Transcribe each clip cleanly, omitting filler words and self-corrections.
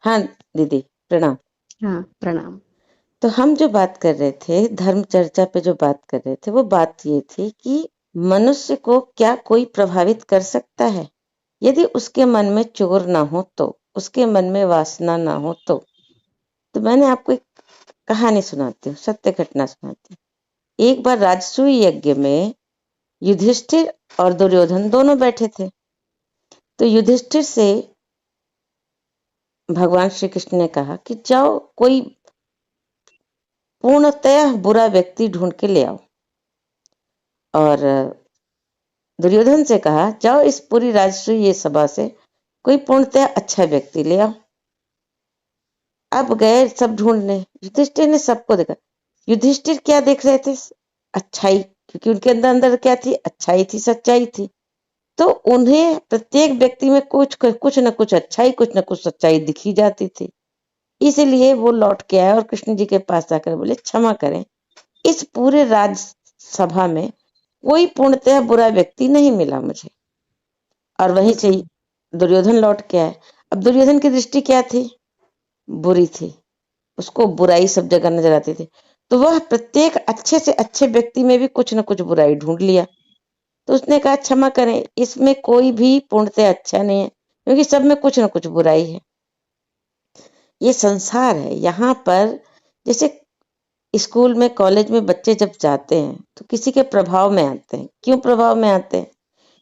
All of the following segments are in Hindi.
हाँ दीदी, प्रणाम। हाँ, प्रणाम। तो हम जो बात कर रहे थे, धर्म चर्चा पे जो बात कर रहे थे, वो बात ये थी कि मनुष्य को क्या कोई प्रभावित कर सकता है? यदि उसके मन में चोर ना हो तो, उसके मन में वासना ना हो तो। तो मैंने आपको एक कहानी सुनाती हूँ, सत्य घटना सुनाती हूँ। एक बार राजसूय यज्ञ में युधिष्ठिर और दुर्योधन दोनों बैठे थे। तो युधिष्ठिर से भगवान श्री कृष्ण ने कहा कि जाओ कोई पूर्णतः बुरा व्यक्ति ढूंढ के ले आओ। और दुर्योधन से कहा जाओ इस पूरी राजसूय सभा से कोई पूर्णतः अच्छा व्यक्ति ले आओ। अब गए सब ढूंढने, युधिष्ठिर ने सबको देखा। युधिष्ठिर क्या देख रहे थे? अच्छाई, क्योंकि उनके अंदर अंदर क्या थी? अच्छाई थी, सच्चाई थी। तो उन्हें प्रत्येक व्यक्ति में कुछ न कुछ अच्छाई, कुछ न कुछ सच्चाई दिखी जाती थी। इसलिए वो लौट के आए और कृष्ण जी के पास जाकर बोले क्षमा करें, इस पूरे राजसभा में कोई पूर्णतः बुरा व्यक्ति नहीं मिला मुझे। और वहीं से ही दुर्योधन लौट के आए। अब दुर्योधन की दृष्टि क्या थी? बुरी थी, उसको बुराई सब जगह नजर आती थी। तो वह प्रत्येक अच्छे से अच्छे व्यक्ति में भी कुछ न कुछ बुराई ढूंढ लिया। तो उसने कहा क्षमा करें, इसमें कोई भी पूर्णतः अच्छा नहीं है, क्योंकि सब में कुछ न कुछ बुराई है। ये संसार है। यहाँ पर जैसे स्कूल में, कॉलेज में बच्चे जब जाते हैं तो किसी के प्रभाव में आते हैं। क्यों प्रभाव में आते हैं?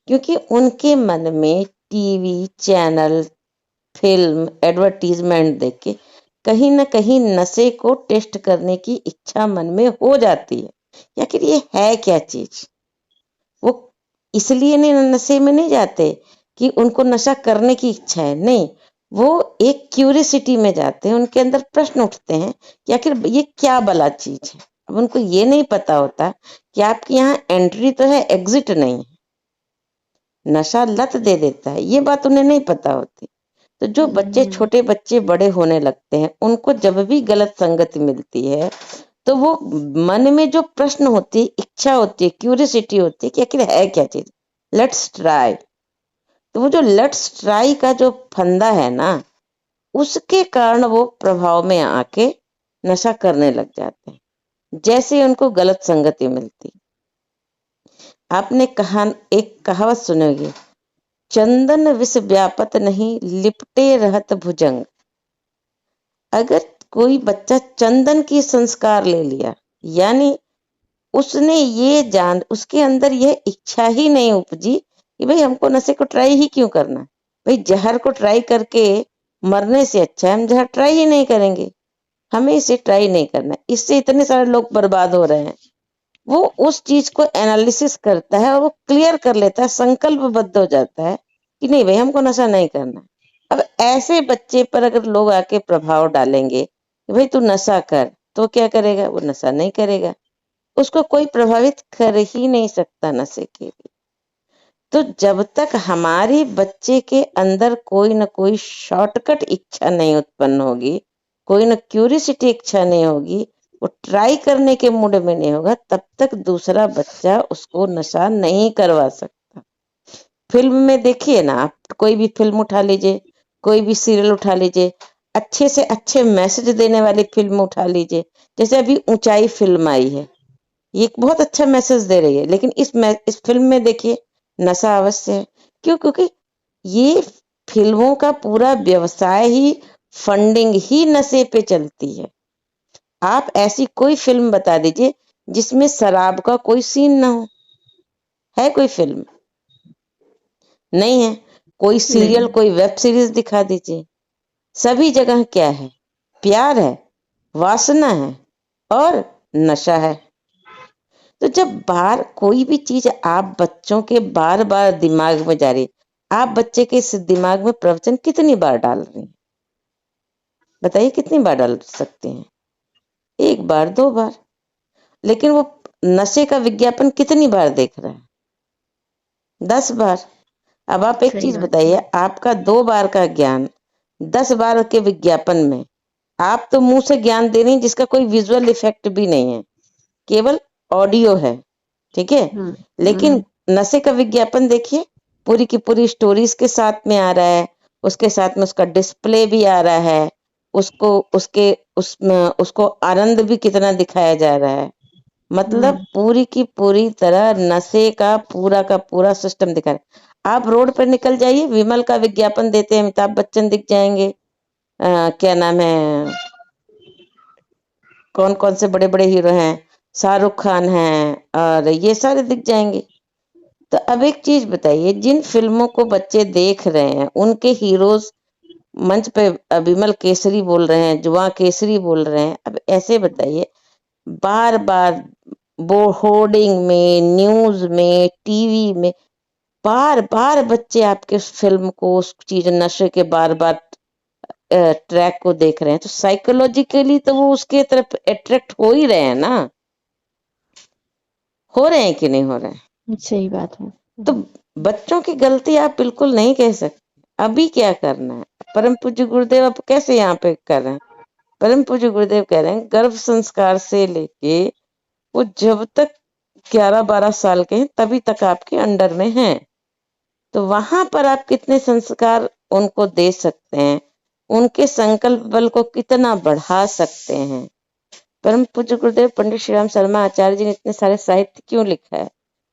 क्योंकि उनके मन में टीवी चैनल, फिल्म, एडवर्टीजमेंट देख के कहीं ना कहीं नशे को टेस्ट करने की इच्छा मन में हो जाती है। या फिर ये है क्या चीज? वो इसलिए नहीं, नशे में नहीं जाते कि उनको नशा करने की इच्छा है, नहीं, वो एक क्यूरियसिटी में जाते हैं। उनके अंदर प्रश्न उठते हैं कि आखिर ये क्या भला चीज है। अब उनको ये नहीं पता होता कि आपके यहाँ एंट्री तो है, एग्जिट नहीं है। नशा लत दे देता है, ये बात उन्हें नहीं पता होती। तो जो बच्चे, छोटे बच्चे बड़े होने लगते हैं, उनको जब भी गलत संगति मिलती है तो वो मन में जो प्रश्न होती है, इच्छा होती है, क्यूरियसिटी होती है कि आखिर है क्या चीज, लेट्स ट्राई। तो वो जो लेट्स ट्राई का जो फंदा है ना, उसके कारण वो प्रभाव में आके नशा करने लग जाते हैं जैसे ही उनको गलत संगति मिलती। आपने कहा, एक कहावत सुनोगे, चंदन विष व्यापत नहीं, लिपटे रहत भुजंग। अगर कोई बच्चा चंदन की संस्कार ले लिया, यानी उसने ये जान, उसके अंदर यह इच्छा ही नहीं उपजी कि भाई हमको नशे को ट्राई ही क्यों करना, भाई जहर को ट्राई करके मरने से अच्छा है हम जहर ट्राई ही नहीं करेंगे, हमें इसे ट्राई नहीं करना, इससे इतने सारे लोग बर्बाद हो रहे हैं। वो उस चीज को एनालिसिस करता है और वो क्लियर कर लेता है, संकल्पबद्ध हो जाता है कि नहीं भाई हमको नशा नहीं करना। अब ऐसे बच्चे पर अगर लोग आके प्रभाव डालेंगे कि भाई तू नशा कर, तो क्या करेगा? वो नशा नहीं करेगा। उसको कोई प्रभावित कर ही नहीं सकता नशे के लिए। तो जब तक हमारे बच्चे के अंदर कोई ना कोई शॉर्टकट इच्छा नहीं उत्पन्न होगी, कोई ना क्यूरियसिटी इच्छा नहीं होगी, वो ट्राई करने के मूड में नहीं होगा, तब तक दूसरा बच्चा उसको नशा नहीं करवा सकता। फिल्म में देखिए ना आप, कोई भी फिल्म उठा लीजिए, कोई भी सीरियल उठा लीजिए, अच्छे से अच्छे मैसेज देने वाली फिल्म उठा लीजिए। जैसे अभी ऊंचाई फिल्म आई है, ये एक बहुत अच्छा मैसेज दे रही है, लेकिन इस फिल्म में देखिए नशा अवश्य है। क्यों? क्योंकि ये फिल्मों का पूरा व्यवसाय ही, फंडिंग ही नशे पे चलती है। आप ऐसी कोई फिल्म बता दीजिए जिसमें शराब का कोई सीन ना हो। है कोई फिल्म? नहीं है। कोई सीरियल, नहीं। कोई वेब सीरीज दिखा दीजिए, सभी जगह क्या है? प्यार है, वासना है और नशा है। तो जब बार कोई भी चीज आप बच्चों के बार बार दिमाग में जा रही है, आप बच्चे के इस दिमाग में प्रवचन कितनी बार डाल रही हैं? बताइए कितनी बार डाल सकते हैं? एक बार, दो बार। लेकिन वो नशे का विज्ञापन कितनी बार देख रहा है? 10 बार। अब आप एक सही चीज बात है। बताइए, आपका 2 बार का ज्ञान 10 बार के विज्ञापन में, आप तो मुंह से ज्ञान दे रही हैं जिसका कोई विजुअल इफेक्ट भी नहीं है, केवल ऑडियो है, ठीक है। हम्म। लेकिन नशे का विज्ञापन देखिए, पूरी की पूरी स्टोरीज के साथ में आ रहा है, उसके साथ में उसका डिस्प्ले भी आ रहा है, उसको उसके उसमें उसको आनंद भी कितना दिखाया जा रहा है। मतलब पूरी की पूरी तरह नशे का पूरा सिस्टम दिखा रहा है। आप रोड पर निकल जाइए, विमल का विज्ञापन देते हैं, अमिताभ बच्चन दिख जाएंगे, क्या नाम है, कौन कौन से बड़े बड़े हीरो हैं, शाहरुख खान हैं, और ये सारे दिख जाएंगे। तो अब एक चीज बताइए, जिन फिल्मों को बच्चे देख रहे हैं उनके हीरोज मंच पे विमल केसरी बोल रहे हैं, जुआ केसरी बोल रहे हैं। अब ऐसे बताइए, बार बार वो होर्डिंग में, न्यूज में, टीवी में बार बार बच्चे आपके उस फिल्म को, उस चीज नशे के बार बार ट्रैक को देख रहे हैं, तो साइकोलॉजिकली तो वो उसके तरफ अट्रैक्ट हो ही रहे हैं ना, हो रहे हैं कि नहीं हो रहे हैं। सही बात है। तो बच्चों की गलती आप बिल्कुल नहीं कह सकते। अभी क्या करना है, परम पूज्य गुरुदेव अब कैसे यहाँ पे कर रहे हैं, परम पूज्य गुरुदेव कह रहे हैं गर्भ संस्कार से लेके वो जब तक 11-12 साल के हैं तभी तक आपके अंडर में हैं। तो वहां पर आप कितने संस्कार उनको दे सकते हैं, उनके संकल्प बल को कितना बढ़ा सकते हैं। परम पूज्य गुरुदेव पंडित श्री राम शर्मा आचार्य जी ने इतने सारे साहित्य क्यों लिखा है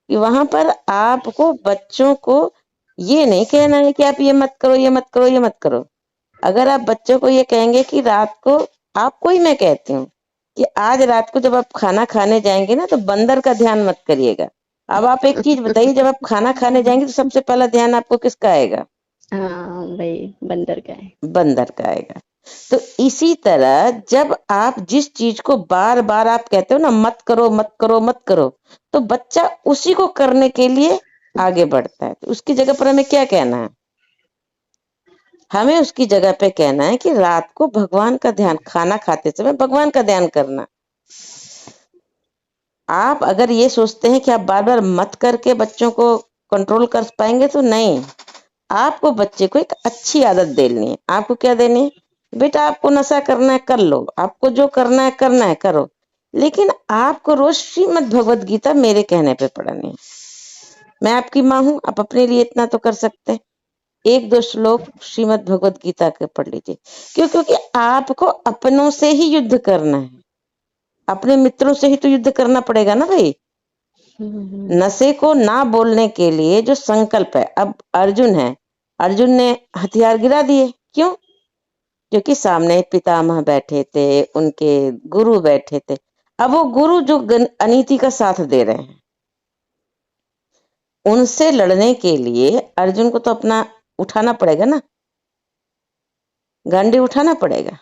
कि वहां पर आपको बच्चों को ये नहीं कहना है कि आप ये मत करो, ये मत करो, ये मत करो। अगर आप बच्चों को ये कहेंगे कि रात को, आपको ही मैं कहती हूँ कि आज रात को जब आप खाना खाने जाएंगे ना, तो बंदर का ध्यान मत करिएगा। अब आप एक चीज बताइए, जब आप खाना खाने जाएंगे तो सबसे पहला ध्यान आपको किसका आएगा? हाँ भाई, बंदर का है। बंदर का आएगा। तो इसी तरह जब आप जिस चीज को बार बार आप कहते हो ना, मत करो मत करो मत करो, तो बच्चा उसी को करने के लिए आगे बढ़ता है। तो उसकी जगह पर हमें क्या कहना है? हमें उसकी जगह पे कहना है कि रात को भगवान का ध्यान, खाना खाते समय भगवान का ध्यान करना। आप अगर ये सोचते हैं कि आप बार बार मत करके बच्चों को कंट्रोल कर पाएंगे, तो नहीं। आपको बच्चे को एक अच्छी आदत देनी है। आपको क्या देनी है? बेटा आपको नशा करना है कर लो, आपको जो करना है करो, लेकिन आपको रोज श्रीमद् भगवत गीता मेरे कहने पे पढ़नी है। मैं आपकी माँ हूं, आप अपने लिए इतना तो कर सकते हैं, 1-2 श्लोक श्रीमद् भगवत गीता के पढ़ लीजिए। क्यों? क्योंकि आपको अपनों से ही युद्ध करना है, अपने मित्रों से ही तो युद्ध करना पड़ेगा ना भाई। नशे को ना बोलने के लिए जो संकल्प है, अब अर्जुन है, अर्जुन ने हथियार गिरा दिए, क्यों? क्योंकि सामने पितामह बैठे थे, उनके गुरु बैठे थे। अब वो गुरु जो अनीति का साथ दे रहे हैं, उनसे लड़ने के लिए अर्जुन को तो अपना उठाना पड़ेगा ना, गांडी उठाना पड़ेगा।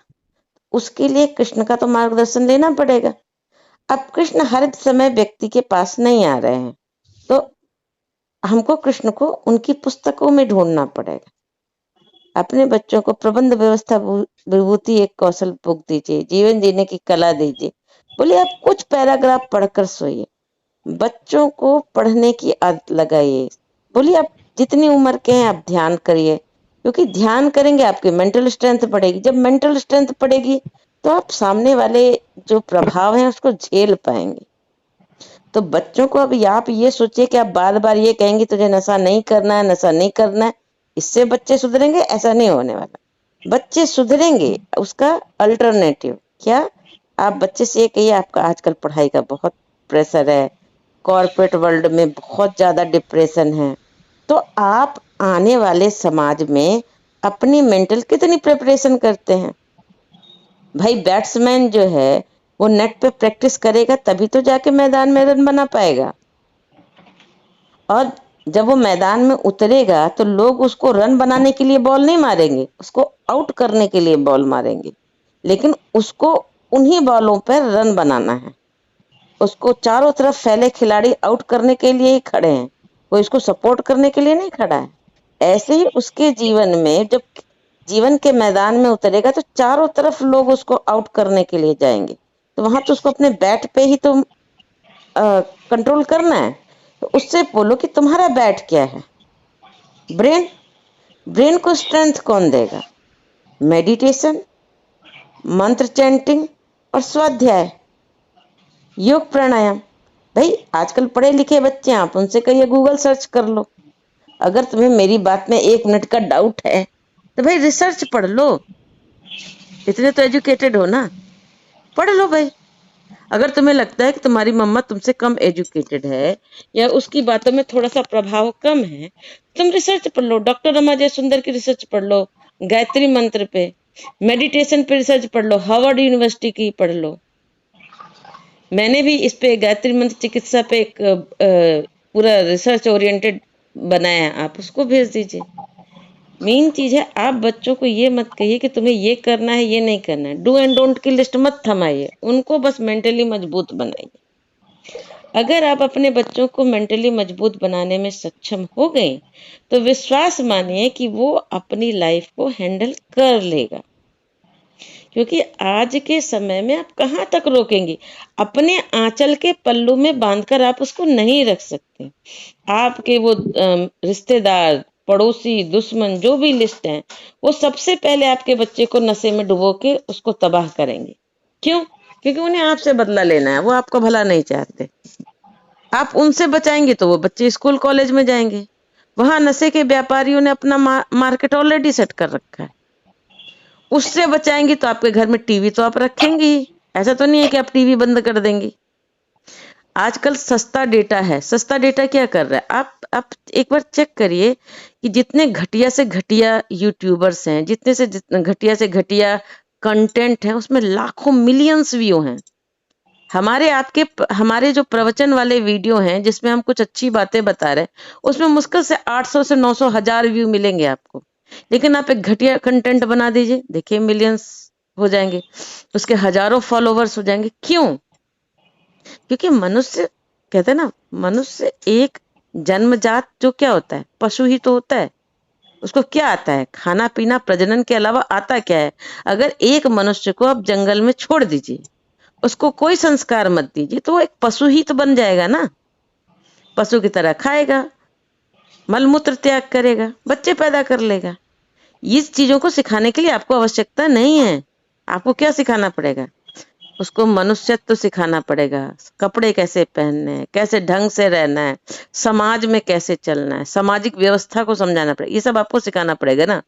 उसके लिए कृष्ण का तो मार्गदर्शन लेना पड़ेगा। अब कृष्ण हर समय व्यक्ति के पास नहीं आ रहे हैं, तो हमको कृष्ण को उनकी पुस्तकों में ढूंढना पड़ेगा। अपने बच्चों को प्रबंध व्यवस्था विभूति एक कौशल बुक दीजिए, जीवन जीने की कला दीजिए। बोले आप कुछ पैराग्राफ पढ़कर सोइए, बच्चों को पढ़ने की आदत लगाइए। बोलिए आप जितनी उम्र के हैं आप ध्यान करिए, क्योंकि ध्यान करेंगे आपकी मेंटल स्ट्रेंथ बढ़ेगी। जब मेंटल स्ट्रेंथ बढ़ेगी तो आप सामने वाले जो प्रभाव हैं उसको झेल पाएंगे। तो बच्चों को अब आप ये सोचिए कि आप बार बार ये कहेंगे तुझे नशा नहीं करना है, नशा नहीं करना है, इससे बच्चे सुधरेंगे? ऐसा नहीं होने वाला। बच्चे सुधरेंगे, उसका अल्टरनेटिव क्या? आप बच्चे से ये कहिए आपका आजकल पढ़ाई का बहुत प्रेशर है, कॉर्पोरेट वर्ल्ड में बहुत ज्यादा डिप्रेशन है, तो आप आने वाले समाज में अपनी मेंटल कितनी प्रिपरेशन करते हैं? भाई बैट्समैन जो है वो नेट पे प्रैक्टिस करेगा तभी तो जाके मैदान में रन बना पाएगा। और जब वो मैदान में उतरेगा तो लोग उसको रन बनाने के लिए बॉल नहीं मारेंगे, उसको आउट करने के लिए बॉल मारेंगे। लेकिन उसको उन्हीं बॉलों पर रन बनाना है। उसको चारों तरफ फैले खिलाड़ी आउट करने के लिए ही खड़े हैं, कोई इसको सपोर्ट करने के लिए नहीं खड़ा है। ऐसे ही उसके जीवन में जब जीवन के मैदान में उतरेगा तो चारों तरफ लोग उसको आउट करने के लिए जाएंगे। तो वहां तो उसको अपने बैट पे ही तो कंट्रोल करना है। तो उससे बोलो कि तुम्हारा बैट क्या है? ब्रेन। ब्रेन को स्ट्रेंथ कौन देगा? मेडिटेशन, मंत्र चैंटिंग और स्वाध्याय, योग प्राणायाम। भाई आजकल पढ़े लिखे बच्चे, आप उनसे कहिए गूगल सर्च कर लो। अगर तुम्हें मेरी बात में 1 मिनट का डाउट है तो भाई रिसर्च पढ़ लो, इतने तो एजुकेटेड हो ना, पढ़ लो भाई। अगर तुम्हें लगता है कि तुम्हारी मम्मा तुमसे कम एजुकेटेड है या उसकी बातों में थोड़ा सा प्रभाव कम है, तुम रिसर्च पढ़ लो, डॉक्टर रमा जयसुंदर की रिसर्च पढ़ लो, गायत्री मंत्र पे, मेडिटेशन पे रिसर्च पढ़ लो, हार्वर्ड यूनिवर्सिटी की पढ़ लो। मैंने भी इस पे गायत्री मंत्र चिकित्सा पे एक पूरा रिसर्च ओरिएंटेड बनाया, आप उसको भेज दीजिए। मेन चीज है, आप बच्चों को ये मत कहिए कि तुम्हें ये करना है ये नहीं करना है, डू एंड डोंट की लिस्ट मत थमाइए, उनको बस मेंटली मजबूत बनाइए। अगर आप अपने बच्चों को मेंटली मजबूत बनाने में सक्षम हो गए तो विश्वास मानिए कि वो अपनी लाइफ को हैंडल कर लेगा। क्योंकि आज के समय में आप कहाँ तक रोकेंगे, अपने आंचल के पल्लू में बांधकर आप उसको नहीं रख सकते। आपके वो रिश्तेदार, पड़ोसी, दुश्मन जो भी लिस्ट हैं, वो सबसे पहले आपके बच्चे को नशे में डुबो के उसको तबाह करेंगे। क्यों? क्योंकि उन्हें आपसे बदला लेना है, वो आपका भला नहीं चाहते। आप उनसे बचाएंगे तो वो बच्चे स्कूल कॉलेज में जाएंगे, वहां नशे के व्यापारियों ने अपना मार्केट ऑलरेडी सेट कर रखा है। उससे बचाएंगे तो आपके घर में टीवी तो आप रखेंगे ही, ऐसा तो नहीं है कि आप टीवी बंद कर देंगे। आजकल सस्ता डेटा है, सस्ता डेटा क्या कर रहा है, आप एक बार चेक करिए कि जितने घटिया से घटिया यूट्यूबर्स हैं, जितने से घटिया कंटेंट है, उसमें लाखों मिलियंस व्यू हैं। हमारे जो प्रवचन वाले वीडियो हैं जिसमें हम कुछ अच्छी बातें बता रहे हैं, उसमें मुश्किल से 800 से 900 हजार व्यू मिलेंगे आपको। लेकिन आप एक घटिया कंटेंट बना दीजिए, देखिए मिलियंस हो जाएंगे, उसके हजारों फॉलोवर्स हो जाएंगे। क्यों? क्योंकि मनुष्य, कहते हैं ना, मनुष्य एक जन्मजात जो क्या होता है, पशु ही तो होता है। उसको क्या आता है? खाना पीना प्रजनन के अलावा आता क्या है? अगर एक मनुष्य को आप जंगल में छोड़ दीजिए, उसको कोई संस्कार मत दीजिए, तो वो एक पशु ही तो बन जाएगा ना। पशु की तरह खाएगा, मलमूत्र त्याग करेगा, बच्चे पैदा कर लेगा। इस चीजों को सिखाने के लिए आपको आवश्यकता नहीं है। आपको क्या सिखाना पड़ेगा? उसको मनुष्यत्व सिखाना पड़ेगा, कपड़े कैसे पहनने हैं, कैसे ढंग से रहना है, समाज में कैसे चलना है, सामाजिक व्यवस्था को समझाना पड़ेगा। ये सब आपको सिखाना पड़ेगा ना।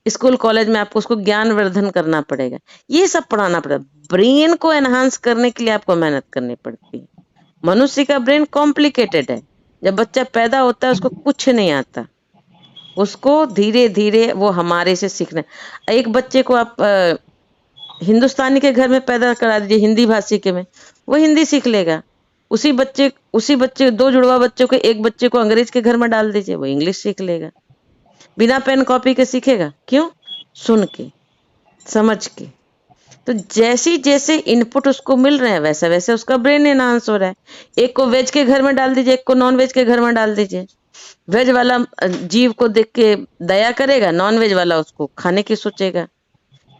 स्कूल कॉलेज में आपको उसको ज्ञान वर्धन करना पड़ेगा, ये सब पढ़ाना पड़ेगा। ब्रेन को एनहांस करने के लिए आपको मेहनत करनी पड़ती है। मनुष्य का ब्रेन कॉम्प्लिकेटेड है। जब बच्चा पैदा होता है उसको कुछ नहीं आता, उसको धीरे धीरे वो हमारे से सीखना है। एक बच्चे को आप हिंदुस्तानी के घर में पैदा करा दीजिए, हिंदी भाषी के में, वो हिंदी सीख लेगा। उसी बच्चे दो जुड़वा बच्चों के एक बच्चे को अंग्रेज के घर में डाल दीजिए, वो इंग्लिश सीख लेगा। बिना पेन कॉपी के सीखेगा। क्यों? सुन के, समझ के। तो जैसी जैसे इनपुट उसको मिल रहे हैं वैसा वैसे उसका ब्रेन एनहांस हो रहा है। एक को वेज के घर में डाल दीजिए, एक को नॉन वेज के घर में डाल दीजिए। वेज वाला जीव को देख के दया करेगा, नॉन वेज वाला उसको खाने की सोचेगा।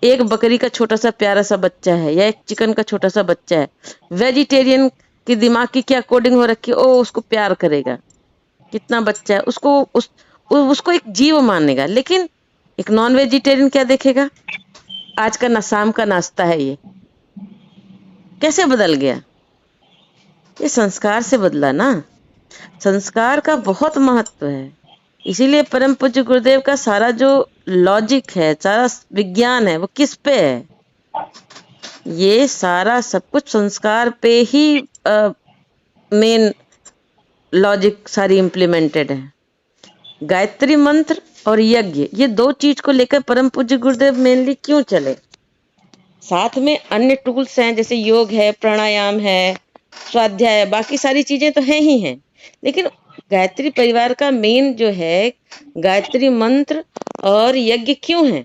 एक बकरी का छोटा सा प्यारा सा बच्चा है या एक चिकन का छोटा सा बच्चा है, वेजिटेरियन के दिमाग की क्या कोडिंग हो रखी है, ओ उसको प्यार करेगा। कितना बच्चा है, उसको एक जीव मानेगा। लेकिन एक नॉन वेजिटेरियन क्या देखेगा, आज का ना शाम का नाश्ता है, ये कैसे बदल गया? ये संस्कार से बदला ना। संस्कार का बहुत महत्व है। इसीलिए परम पूज्य गुरुदेव का सारा जो लॉजिक है, सारा विज्ञान है, वो किस पे है? ये सारा सब कुछ संस्कार पे ही मेन लॉजिक सारी इम्प्लीमेंटेड है। गायत्री मंत्र और यज्ञ, ये दो चीज को लेकर परम पूज्य गुरुदेव मेनली क्यों चले? साथ में अन्य टूल्स हैं, जैसे योग है, प्राणायाम है, स्वाध्याय है, बाकी सारी चीजें तो हैं ही हैं। लेकिन गायत्री परिवार का मेन जो है गायत्री मंत्र और यज्ञ क्यों है?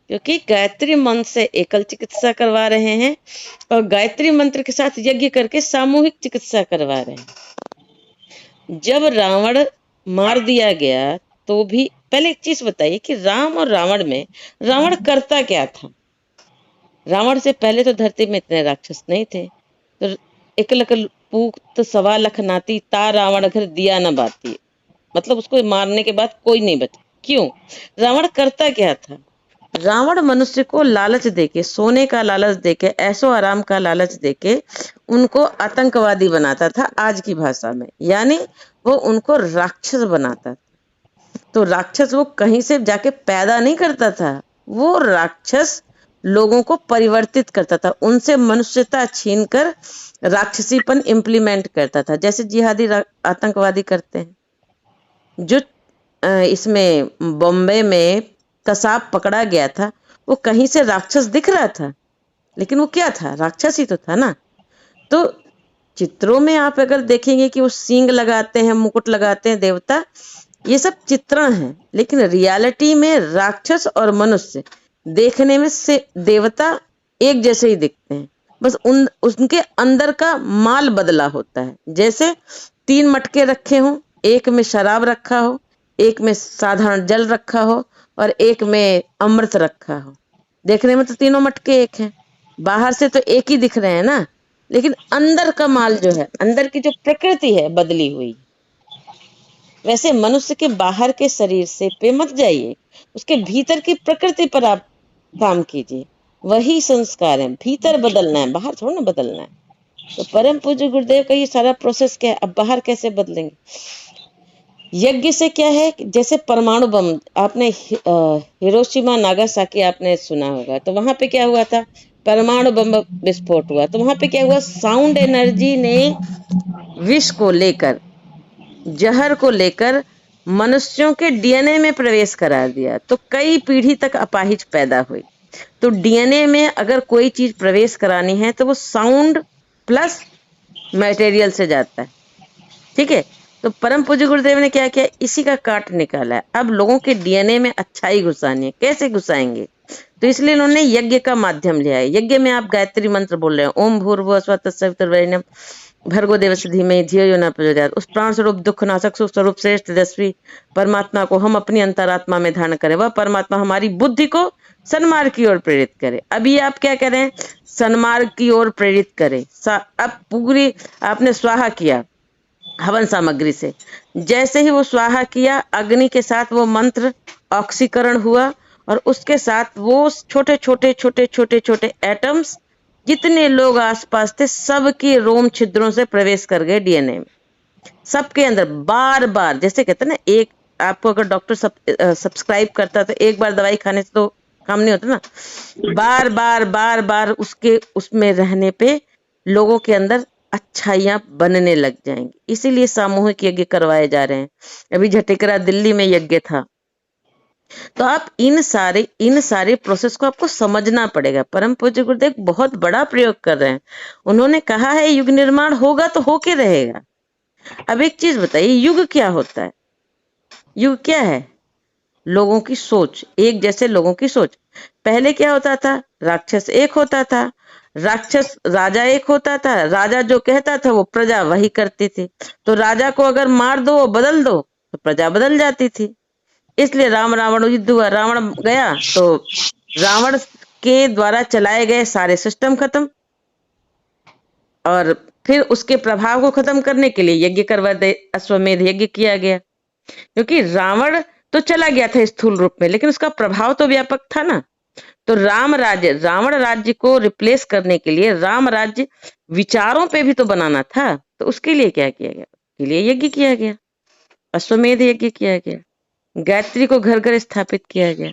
क्योंकि गायत्री मंत्र से एकल चिकित्सा करवा रहे हैं और गायत्री मंत्र के साथ यज्ञ करके सामूहिक चिकित्सा करवा रहे हैं। जब रावण मार दिया गया तो भी, पहले एक चीज बताइए कि राम और रावण में रावण करता क्या था? रावण से पहले तो धरती में इतने राक्षस नहीं थे। तो एक लख पूत सवा लख नाती ता रावण घर दिया न बाती, मतलब उसको मारने के बाद कोई नहीं बचा। क्यों? रावण करता क्या था? रावण मनुष्य को लालच देके, सोने का लालच देके, ऐशो आराम का लालच देके उनको आतंकवादी बनाता था, आज की भाषा में, यानी वो उनको राक्षस बनाता था। तो राक्षस वो कहीं से जाके पैदा नहीं करता था, वो राक्षस लोगों को परिवर्तित करता था, उनसे मनुष्यता छीनकर राक्षसीपन इम्प्लीमेंट करता था, जैसे जिहादी आतंकवादी करते हैं। जो इसमें बॉम्बे में कसाब पकड़ा गया था, वो कहीं से राक्षस दिख रहा था, लेकिन वो क्या था, राक्षस ही तो था ना। तो चित्रों में आप अगर देखेंगे कि वो सींग लगाते हैं, मुकुट लगाते हैं देवता, ये सब चित्रण है, लेकिन रियलिटी में राक्षस और मनुष्य देखने में से देवता एक जैसे ही दिखते हैं, बस उनके अंदर का माल बदला होता है। जैसे 3 मटके रखे हों, एक में शराब रखा हो, एक में साधारण जल रखा हो और एक में अमृत रखा हो। देखने में तो तीनों मटके एक हैं, बाहर से तो एक ही दिख रहे हैं ना, लेकिन अंदर का माल जो है, अंदर की जो प्रकृति है बदली हुई। वैसे मनुष्य के बाहर के शरीर से पे मत जाइए, उसके भीतर की प्रकृति पर आप काम कीजिए, वही संस्कार है। भीतर बदलना है, बाहर थोड़ा ना बदलना है। तो परम पूज्य गुरुदेव का ये सारा प्रोसेस क्या है, अब बाहर कैसे बदलेंगे। यज्ञ से क्या है, जैसे परमाणु बम, आपने हिरोशिमा नागासाकी आपने सुना होगा, तो वहां पे क्या हुआ था, परमाणु बम विस्फोट हुआ। तो वहां पे क्या हुआ, साउंड एनर्जी ने विष को लेकर, जहर को लेकर मनुष्यों के डीएनए में प्रवेश करा दिया, तो कई पीढ़ी तक अपाहिज पैदा हुई। तो डीएनए में अगर कोई चीज प्रवेश करानी है तो वो साउंड प्लस मटेरियल से जाता है, ठीक है। तो परम पूज्य गुरुदेव ने क्या किया, इसी का काट निकाला है। अब लोगों के डीएनए में अच्छाई घुसानी है, कैसे घुसाएंगे, तो इसलिए उन्होंने यज्ञ का माध्यम लिया है। यज्ञ में आप गायत्री मंत्र बोल रहे हैं, ओम भूर्भुवः स्वः तत्सवितुर्वरेण्यं भर्गो देवस्य धीमहि धियो यो न प्रचोदयात्। उस प्राण स्वरूप दुख नाशक सुख स्वरूप श्रेष्ठ तेजस्वी परमात्मा को हम अपनी अंतरात्मा में धारण करें, वह परमात्मा हमारी बुद्धि को सन्मार्ग की ओर प्रेरित करे। अभी आप क्या करें, सन्मार्ग की ओर प्रेरित करें। अब पूरी आपने स्वाहा किया हवन सामग्री से, जैसे ही वो स्वाहा किया, अग्नि के साथ वो मंत्र ऑक्सीकरण हुआ और उसके साथ वो छोटे छोटे छोटे छोटे छोटे एटम्स, जितने लोग आसपास थे सबके रोम छिद्रों से प्रवेश कर गए डीएनए में, सबके अंदर। बार बार, जैसे कहते हैं ना, एक आपको अगर डॉक्टर सब्सक्राइब करता तो एक बार दवाई खाने से तो काम नहीं होता ना, बार बार बार बार उसके उसमें रहने पे लोगों के अंदर अच्छाइयां बनने लग जाएंगी। इसीलिए सामूहिक यज्ञ करवाए जा रहे हैं। अभी झटिकरा दिल्ली में यज्ञ था। तो आप इन सारे प्रोसेस को आपको समझना पड़ेगा। परम पूज्य गुरुदेव बहुत बड़ा प्रयोग कर रहे हैं। उन्होंने कहा है युग निर्माण होगा तो होके रहेगा। अब एक चीज बताइए, युग क्या होता है, युग क्या है, लोगों की सोच, एक जैसे लोगों की सोच। पहले क्या होता था, राक्षस एक होता था, राक्षस राजा एक होता था, राजा जो कहता था वो प्रजा वही करती थी। तो राजा को अगर मार दो, बदल दो, तो प्रजा बदल जाती थी। इसलिए राम रावण युद्ध हुआ, रावण गया तो रावण के द्वारा चलाए गए सारे सिस्टम खत्म, और फिर उसके प्रभाव को खत्म करने के लिए यज्ञ करवा दे, अश्वमेध यज्ञ किया गया। क्योंकि रावण तो चला गया था स्थूल रूप में, लेकिन उसका प्रभाव तो व्यापक था ना। तो रावण राज्य को रिप्लेस करने के लिए राम राज्य विचारों पे भी तो बनाना था, तो उसके लिए क्या किया गया, उसके लिए यज्ञ किया गया, अश्वमेध यज्ञ किया गया, गायत्री को घर घर स्थापित किया गया।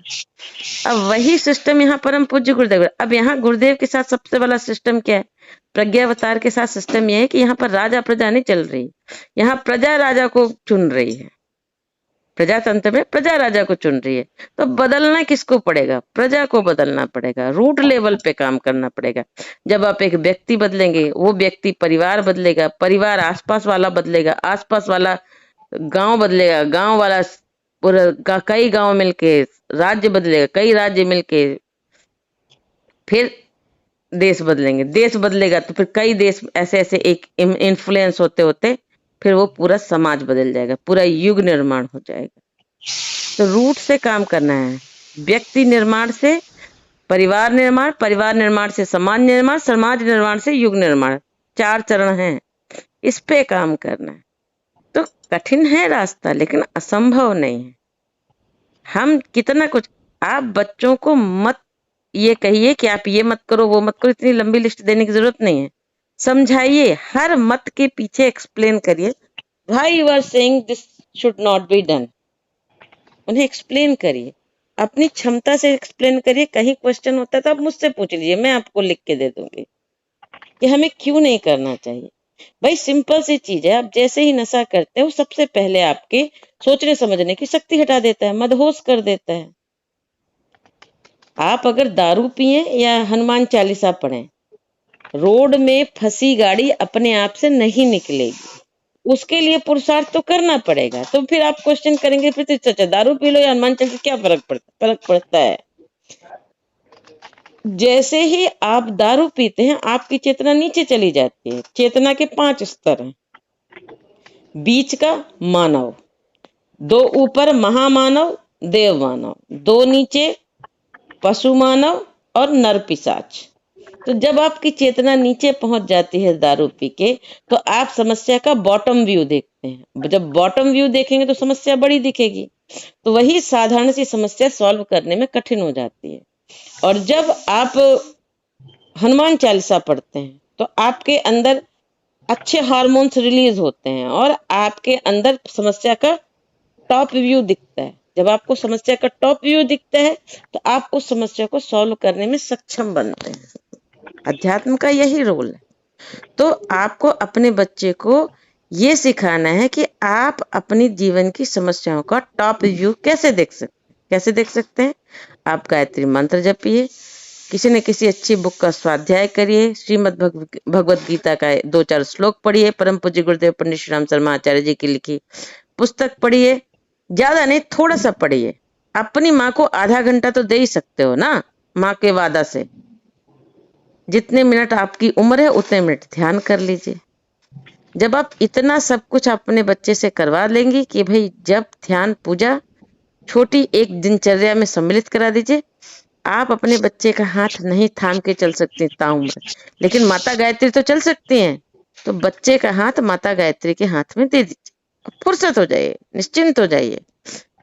अब वही सिस्टम यहाँ परम पूज्य गुरुदेव, अब यहाँ गुरुदेव के साथ सबसे बड़ा सिस्टम क्या है, प्रज्ञावतार के साथ सिस्टम यह है कि यहाँ पर राजा प्रजा नहीं चल रही, यहाँ प्रजा राजा को चुन रही है। प्रजातंत्र में प्रजा राजा को चुन रही है। तो बदलना किसको पड़ेगा, प्रजा को बदलना पड़ेगा, रूट लेवल पे काम करना पड़ेगा। जब आप एक व्यक्ति बदलेंगे, वो व्यक्ति परिवार बदलेगा, परिवार आसपास वाला बदलेगा, आसपास वाला गांव बदलेगा, गांव वाला पूरा कई गांव मिलके राज्य बदलेगा, कई राज्य मिलके फिर देश बदलेंगे, देश बदलेगा तो फिर कई देश, ऐसे ऐसे एक इन्फ्लुएंस होते होते फिर वो पूरा समाज बदल जाएगा, पूरा युग निर्माण हो जाएगा। तो रूट से काम करना है, व्यक्ति निर्माण से परिवार निर्माण, परिवार निर्माण से समाज निर्माण, समाज निर्माण से युग निर्माण, 4 चरण हैं, इस पे काम करना है। तो कठिन है रास्ता, लेकिन असंभव नहीं है। हम कितना कुछ, आप बच्चों को मत ये कहिए कि आप ये मत करो वो मत करो, इतनी लंबी लिस्ट देने की जरूरत नहीं है। समझाइए, हर मत के पीछे एक्सप्लेन करिए, why you are saying this should not be done. उन्हें एक्सप्लेन करिए, अपनी क्षमता से एक्सप्लेन करिए। कहीं क्वेश्चन होता है तो आप मुझसे पूछ लीजिए, मैं आपको लिख के दे दूंगी कि हमें क्यों नहीं करना चाहिए। भाई सिंपल सी चीज है, आप जैसे ही नशा करते हैं वो सबसे पहले आपके सोचने समझने की शक्ति हटा देता है, मदहोश कर देता है। आप अगर दारू पिए या हनुमान चालीसा पढ़ें, रोड में फंसी गाड़ी अपने आप से नहीं निकलेगी, उसके लिए पुरुषार्थ तो करना पड़ेगा। तो फिर आप क्वेश्चन करेंगे, फिर तो चाचा दारू पी लो या हनुमान चालीसा, क्या फर्क पड़ता है। जैसे ही आप दारू पीते हैं आपकी चेतना नीचे चली जाती है। चेतना के 5 स्तर हैं। बीच का मानव, 2 ऊपर महामानव देव मानव, 2 नीचे पशु मानव और नर पिशाच। तो जब आपकी चेतना नीचे पहुंच जाती है दारू पी के, तो आप समस्या का बॉटम व्यू देखते हैं। जब बॉटम व्यू देखेंगे तो समस्या बड़ी दिखेगी, तो वही साधारण सी समस्या सॉल्व करने में कठिन हो जाती है। और जब आप हनुमान चालीसा पढ़ते हैं तो आपके अंदर अच्छे हार्मोन्स रिलीज होते हैं और आपके अंदर समस्या का टॉप व्यू दिखता है। जब आपको समस्या का टॉप व्यू दिखता है तो आप उस समस्या को सॉल्व करने में सक्षम बनते हैं। अध्यात्म का यही रोल है। तो आपको अपने बच्चे को ये सिखाना है कि आप अपनी जीवन की समस्याओं का टॉप व्यू कैसे देख सकते हैं। आप गायत्री मंत्र जपिए, किसी न किसी अच्छी बुक का स्वाध्याय करिए, श्रीमद् भगवत गीता का 2-4 श्लोक पढ़िए, परम पूज्य गुरुदेव पंडित श्री राम शर्मा आचार्य जी की लिखी पुस्तक पढ़िए। ज्यादा नहीं, थोड़ा सा पढ़िए। अपनी माँ को आधा घंटा तो दे ही सकते हो ना, माँ के वादा से। जितने मिनट आपकी उम्र है उतने मिनट ध्यान कर लीजिए। जब आप इतना सब कुछ अपने बच्चे से करवा लेंगे कि भाई जब ध्यान पूजा छोटी एक दिनचर्या में सम्मिलित करा दीजिए। आप अपने बच्चे का हाथ नहीं थाम के चल सकते ताउम्र, लेकिन माता गायत्री तो चल सकती हैं। तो बच्चे का हाथ माता गायत्री के हाथ में दे दीजिए, फुर्सत हो जाइए, निश्चिंत हो जाइए।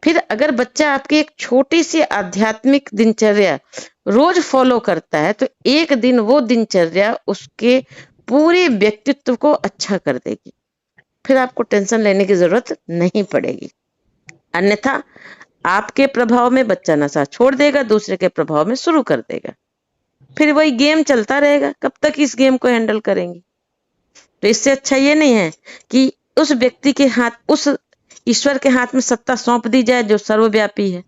फिर अगर बच्चा आपकी एक छोटी सी आध्यात्मिक दिनचर्या रोज फॉलो करता है तो एक दिन वो दिनचर्या उसके पूरे व्यक्तित्व को अच्छा कर देगी। फिर आपको टेंशन लेने की जरूरत नहीं पड़ेगी। अन्यथा आपके प्रभाव में बच्चा नशा छोड़ देगा, दूसरे के प्रभाव में शुरू कर देगा। फिर वही गेम चलता रहेगा। कब तक इस गेम को हैंडल करेंगे। तो इससे अच्छा ये नहीं है कि उस व्यक्ति के हाथ, उस ईश्वर के हाथ में सत्ता सौंप दी जाए जो सर्वव्यापी है।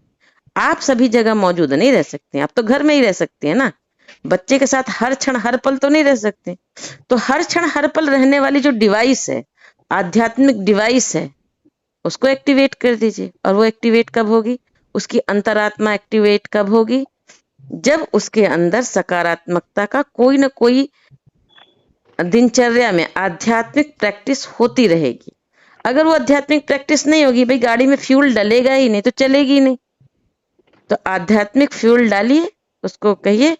आप सभी जगह मौजूद नहीं रह सकते, आप तो घर में ही रह सकते हैं ना। बच्चे के साथ हर क्षण हर पल तो नहीं रह सकते। तो हर क्षण हर पल रहने वाली जो डिवाइस है, आध्यात्मिक डिवाइस है, उसको एक्टिवेट कर दीजिए। और वो एक्टिवेट कब होगी? उसकी अंतरात्मा एक्टिवेट कब होगी? जब उसके अंदर सकारात्मकता का कोई ना कोई दिनचर्या में आध्यात्मिक प्रैक्टिस होती रहेगी। अगर वो आध्यात्मिक प्रैक्टिस नहीं होगी, भाई गाड़ी में फ्यूल डलेगा ही नहीं तो चलेगी नहीं। तो आध्यात्मिक फ्यूल डालिए, उसको कहिए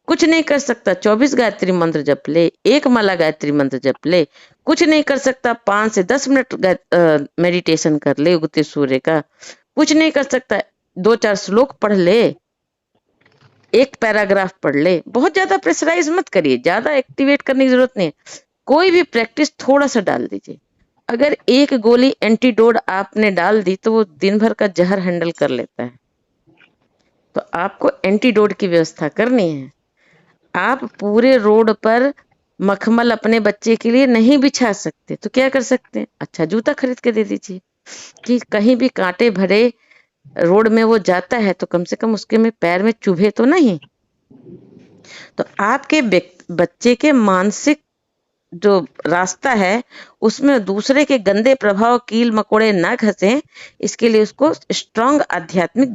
कुछ नहीं कर सकता 24 गायत्री मंत्र जप ले, 1 माला गायत्री मंत्र जप ले। कुछ नहीं कर सकता 5 से 10 मिनट मेडिटेशन कर ले उगते सूर्य का। कुछ नहीं कर सकता 2-4 श्लोक पढ़ ले, 1 पैराग्राफ पढ़ ले। बहुत ज्यादा प्रेशराइज मत करिए, ज्यादा एक्टिवेट करने की जरूरत नहीं है। कोई भी प्रैक्टिस थोड़ा सा डाल दीजिए। अगर 1 गोली एंटीडोट आपने डाल दी तो वो दिन भर का जहर हैंडल कर लेता है। तो आपको एंटीडोट की व्यवस्था करनी है। आप पूरे रोड पर मखमल अपने बच्चे के लिए नहीं बिछा सकते तो क्या कर सकते हैं? अच्छा जूता खरीद के दे दीजिए कि कहीं भी कांटे भरे रोड में वो जाता है तो कम से कम उसके में पैर में चुभे तो नहीं। तो आपके बच्चे के मानसिक जो रास्ता है उसमें दूसरे के गंदे प्रभाव कील मकोड़े ना घसें, इसके लिए उसको स्ट्रांग आध्यात्मिक